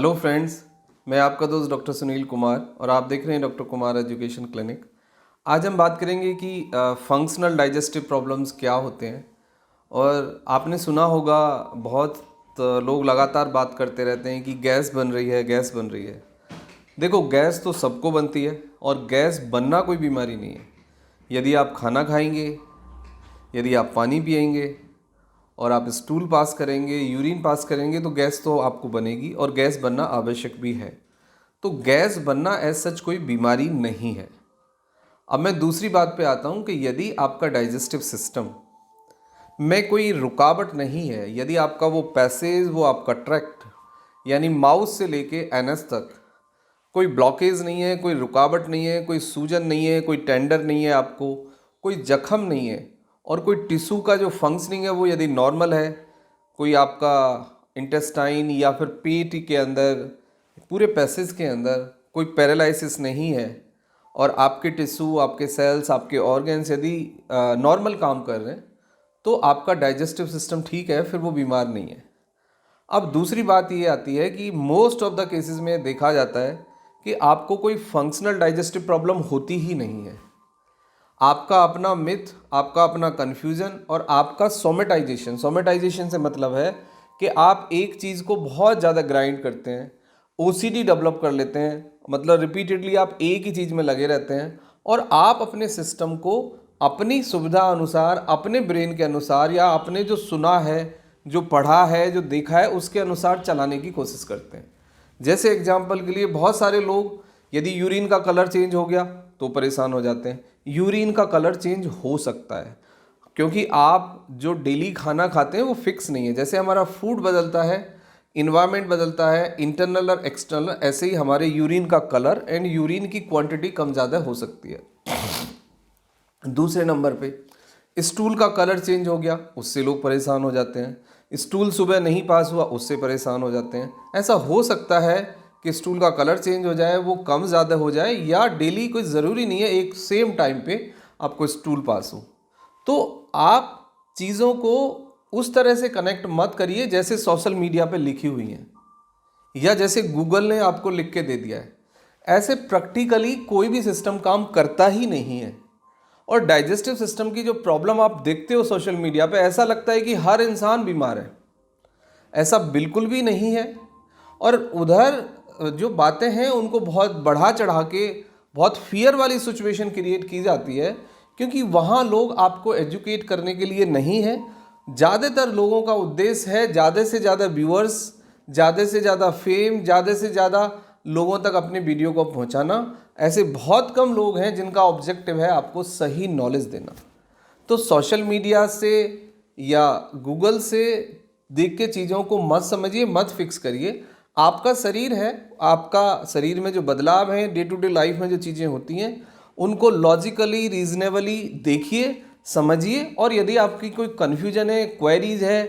Hello friends, मैं आपका दोस्त डॉक्टर सुनील कुमार और आप देख रहे हैं डॉक्टर कुमार एजुकेशन क्लिनिक। आज हम बात करेंगे कि फंक्शनल डाइजेस्टिव प्रॉब्लम्स क्या होते हैं। और आपने सुना होगा, बहुत लोग लगातार बात करते रहते हैं कि गैस बन रही है, गैस बन रही है। देखो, गैस तो सबको बनती है और गैस बनना कोई बीमारी नहीं है। यदि आप खाना खाएंगे, यदि आप पानी पिएंगे और आप स्टूल पास करेंगे, यूरिन पास करेंगे, तो गैस तो आपको बनेगी और गैस बनना आवश्यक भी है। तो गैस बनना एज सच कोई बीमारी नहीं है। अब मैं दूसरी बात पे आता हूँ कि यदि आपका डाइजेस्टिव सिस्टम में कोई रुकावट नहीं है, यदि आपका वो पैसेज, वो आपका ट्रैक्ट यानी माउथ से लेके एनस तक कोई ब्लॉकेज नहीं है, कोई रुकावट नहीं है, कोई सूजन नहीं है, कोई टेंडर नहीं है, आपको कोई जख्म नहीं है और कोई टिश्यू का जो फंक्शनिंग है वो यदि नॉर्मल है, कोई आपका इंटेस्टाइन या फिर पेट के अंदर, पूरे पैसेज के अंदर कोई पैरालिसिस नहीं है और आपके टिश्यू, आपके सेल्स, आपके ऑर्गन्स यदि नॉर्मल काम कर रहे हैं, तो आपका डाइजेस्टिव सिस्टम ठीक है, फिर वो बीमार नहीं है। अब दूसरी बात ये आती है कि मोस्ट ऑफ द केसेस में देखा जाता है कि आपको कोई फंक्शनल डाइजेस्टिव प्रॉब्लम होती ही नहीं है। आपका अपना मिथ, आपका अपना कन्फ्यूजन और आपका सोमेटाइजेशन से मतलब है कि आप एक चीज़ को बहुत ज़्यादा ग्राइंड करते हैं, ओसीडी डेवलप कर लेते हैं, मतलब रिपीटेडली आप एक ही चीज़ में लगे रहते हैं और आप अपने सिस्टम को अपनी सुविधा अनुसार, अपने ब्रेन के अनुसार या आपने जो सुना है, जो पढ़ा है, जो देखा है, उसके अनुसार चलाने की कोशिश करते हैं। जैसे एग्जाम्पल के लिए, बहुत सारे लोग यदि यूरिन का कलर चेंज हो गया तो परेशान हो जाते हैं। यूरिन का कलर चेंज हो सकता है क्योंकि आप जो डेली खाना खाते हैं वो फिक्स नहीं है। जैसे हमारा फूड बदलता है, इन्वायरमेंट बदलता है, इंटरनल और एक्सटर्नल, ऐसे ही हमारे यूरिन का कलर एंड यूरिन की क्वांटिटी कम ज़्यादा हो सकती है। दूसरे नंबर पे स्टूल का कलर चेंज हो गया, उससे लोग परेशान हो जाते हैं। स्टूल सुबह नहीं पास हुआ, उससे परेशान हो जाते हैं। ऐसा हो सकता है कि स्टूल का कलर चेंज हो जाए, वो कम ज़्यादा हो जाए, या डेली कोई ज़रूरी नहीं है एक सेम टाइम पे आपको स्टूल पास हो। तो आप चीज़ों को उस तरह से कनेक्ट मत करिए जैसे सोशल मीडिया पे लिखी हुई हैं या जैसे गूगल ने आपको लिख के दे दिया है। ऐसे प्रैक्टिकली कोई भी सिस्टम काम करता ही नहीं है। और डाइजेस्टिव सिस्टम की जो प्रॉब्लम आप देखते हो सोशल मीडिया पे, ऐसा लगता है कि हर इंसान बीमार है। ऐसा बिल्कुल भी नहीं है। और उधर जो बातें हैं उनको बहुत बढ़ा चढ़ा के बहुत फियर वाली सिचुएशन क्रिएट की जाती है, क्योंकि वहाँ लोग आपको एजुकेट करने के लिए नहीं है। ज़्यादातर लोगों का उद्देश्य है ज़्यादा से ज़्यादा व्यूअर्स, ज़्यादा से ज़्यादा फेम, ज़्यादा से ज़्यादा लोगों तक अपने वीडियो को पहुँचाना। ऐसे बहुत कम लोग हैं जिनका ऑब्जेक्टिव है आपको सही नॉलेज देना। तो सोशल मीडिया से या गूगल से देख के चीज़ों को मत समझिए, मत फिक्स करिए। आपका शरीर है, आपका शरीर में जो बदलाव हैं, डे टू डे लाइफ में जो चीज़ें होती हैं, उनको लॉजिकली, रीजनेबली देखिए, समझिए। और यदि आपकी कोई कन्फ्यूजन है, क्वेरीज है,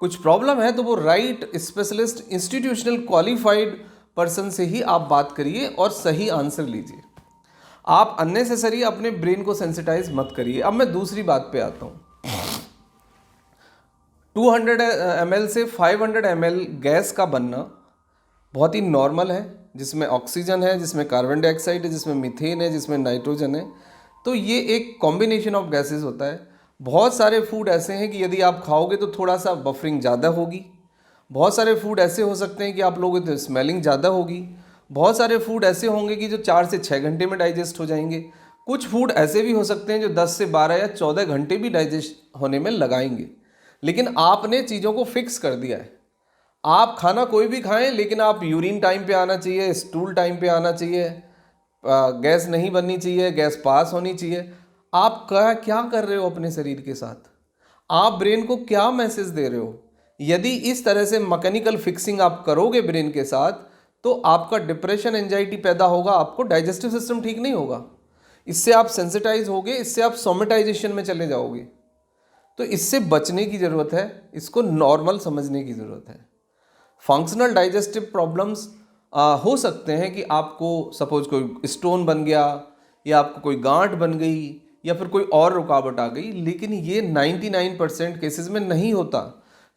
कुछ प्रॉब्लम है, तो वो right specialist, institutional qualified person से ही आप बात करिए और सही आंसर लीजिए। आप अननेसेसरी अपने ब्रेन को सेंसिटाइज मत करिए। अब मैं दूसरी बात पे आता हूँ। 200 ml से 500 ml गैस का बनना बहुत ही नॉर्मल है, जिसमें ऑक्सीजन है, जिसमें कार्बन डाइऑक्साइड है, जिसमें मीथेन है, जिसमें नाइट्रोजन है। तो ये एक कॉम्बिनेशन ऑफ गैसेस होता है। बहुत सारे फूड ऐसे हैं कि यदि आप खाओगे तो थोड़ा सा बफरिंग ज़्यादा होगी। बहुत सारे फूड ऐसे हो सकते हैं कि आप लोगों तो स्मेलिंग ज़्यादा होगी। बहुत सारे फूड ऐसे होंगे कि जो 4 से 6 घंटे में डाइजेस्ट हो जाएंगे। कुछ फूड ऐसे भी हो सकते हैं जो 10 से 12 या 14 घंटे भी डाइजेस्ट होने में लगाएंगे। लेकिन आपने चीज़ों को फिक्स कर दिया है। आप खाना कोई भी खाएं, लेकिन आप यूरिन टाइम पे आना चाहिए, स्टूल टाइम पे आना चाहिए, गैस नहीं बननी चाहिए, गैस पास होनी चाहिए। आप क्या कर रहे हो अपने शरीर के साथ? आप ब्रेन को क्या मैसेज दे रहे हो? यदि इस तरह से मैकेनिकल फिक्सिंग आप करोगे ब्रेन के साथ, तो आपका डिप्रेशन, एंजाइटी पैदा होगा, आपको डाइजेस्टिव सिस्टम ठीक नहीं होगा। इससे आप सेंसिटाइज होगे, इससे आप सोमेटाइजेशन में चले जाओगे। तो इससे बचने की ज़रूरत है, इसको नॉर्मल समझने की ज़रूरत है। फंक्शनल डाइजेस्टिव प्रॉब्लम्स हो सकते हैं कि आपको सपोज कोई स्टोन बन गया या आपको कोई गांठ बन गई या फिर कोई और रुकावट आ गई, लेकिन ये 99% केसेस में नहीं होता।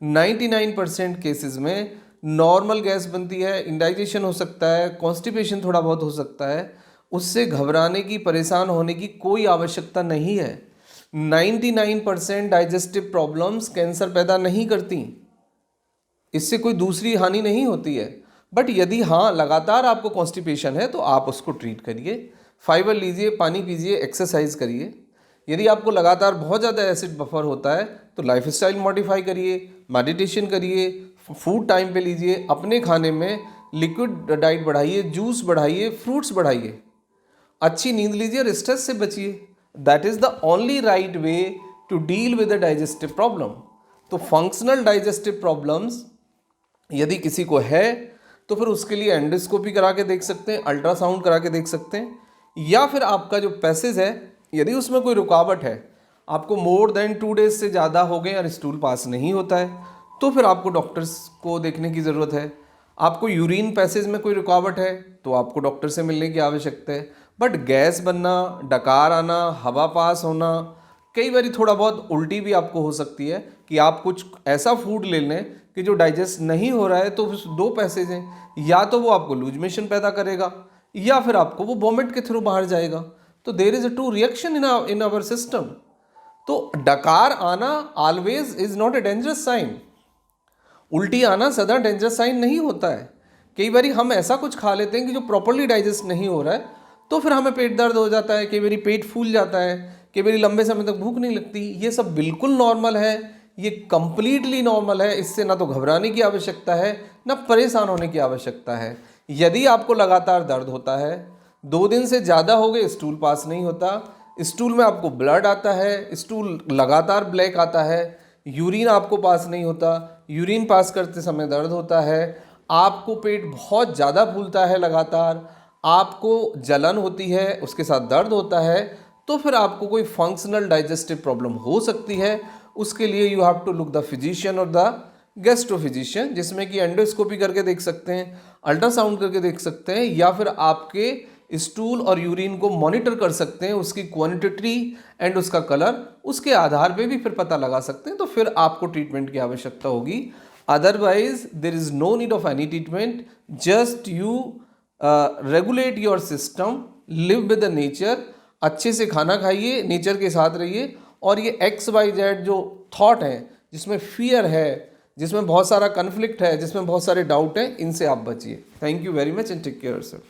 99% केसेस में नॉर्मल गैस बनती है, इंडाइजेशन हो सकता है, कॉन्स्टिपेशन थोड़ा बहुत हो सकता है, उससे घबराने की, परेशान होने की कोई आवश्यकता नहीं है। 99% डाइजेस्टिव प्रॉब्लम्स कैंसर पैदा नहीं करती, इससे कोई दूसरी हानि नहीं होती है। बट यदि हाँ लगातार आपको कॉन्स्टिपेशन है तो आप उसको ट्रीट करिए, फाइबर लीजिए, पानी पीजिए, एक्सरसाइज करिए। यदि आपको लगातार बहुत ज़्यादा एसिड बफर होता है तो लाइफस्टाइल मॉडिफाई करिए, मेडिटेशन करिए, फूड टाइम पे लीजिए, अपने खाने में लिक्विड डाइट बढ़ाइए, जूस बढ़ाइए, फ्रूट्स बढ़ाइए, अच्छी नींद लीजिए और स्ट्रेस से बचिए। That is the only right way to deal with the digestive problem. तो फंक्शनल डाइजेस्टिव प्रॉब्लम्स यदि किसी को है तो फिर उसके लिए एंडोस्कोपी करा के देख सकते हैं, अल्ट्रासाउंड करा के देख सकते हैं, या फिर आपका जो पैसेज है यदि उसमें कोई रुकावट है, आपको मोर देन 2 डेज से ज़्यादा हो गए और स्टूल पास नहीं होता है, तो फिर आपको डॉक्टर्स को देखने की ज़रूरत है। आपको यूरिन पैसेज में कोई रुकावट है तो आपको डॉक्टर से मिलने की आवश्यकता है। बट गैस बनना, डकार आना, हवा पास होना, कई बार थोड़ा बहुत उल्टी भी आपको हो सकती है कि आप कुछ ऐसा फूड ले लें कि जो डाइजेस्ट नहीं हो रहा है, तो दो पैसेज हैं, या तो वो आपको लूज मोशन पैदा करेगा या फिर आपको वो वॉमिट के थ्रू बाहर जाएगा। तो there is a two reaction in our system. तो डकार आना always is not a dangerous sign, उल्टी आना सदा डेंजरस साइन नहीं होता है। कई बार हम ऐसा कुछ खा लेते हैं कि जो प्रॉपरली डाइजेस्ट नहीं हो रहा है, तो फिर हमें पेट दर्द हो जाता है, कई बार पेट फूल जाता है, कई बार लंबे समय तक भूख नहीं लगती। ये सब बिल्कुल नॉर्मल है, ये कंप्लीटली नॉर्मल है। इससे ना तो घबराने की आवश्यकता है, ना परेशान होने की आवश्यकता है। यदि आपको लगातार दर्द होता है, 2 दिन से ज़्यादा हो गए, स्टूल पास नहीं होता, स्टूल में आपको ब्लड आता है, स्टूल लगातार ब्लैक आता है, यूरिन आपको पास नहीं होता, यूरिन पास करते समय दर्द होता है, आपको पेट बहुत ज़्यादा फूलता है लगातार, आपको जलन होती है, उसके साथ दर्द होता है, तो फिर आपको कोई फंक्शनल डाइजेस्टिव प्रॉब्लम हो सकती है। उसके लिए you have to look the physician और द गैस्ट्रोफिजिशियन, जिसमें कि एंडोस्कोपी करके देख सकते हैं, अल्ट्रासाउंड करके देख सकते हैं, या फिर आपके स्टूल और यूरिन को मॉनिटर कर सकते हैं, उसकी क्वांटिटी एंड उसका कलर, उसके आधार पे भी फिर पता लगा सकते हैं। तो फिर आपको ट्रीटमेंट की आवश्यकता होगी। Otherwise there is no need of any treatment, just you regulate your system, live with the nature, अच्छे से खाना खाइए, नेचर के साथ रहिए, और ये XYZ जो थॉट है, जिसमें फियर है, जिसमें बहुत सारा कन्फ्लिक्ट है, जिसमें बहुत सारे डाउट हैं, इनसे आप बचिए। Thank you very much and take care yourself.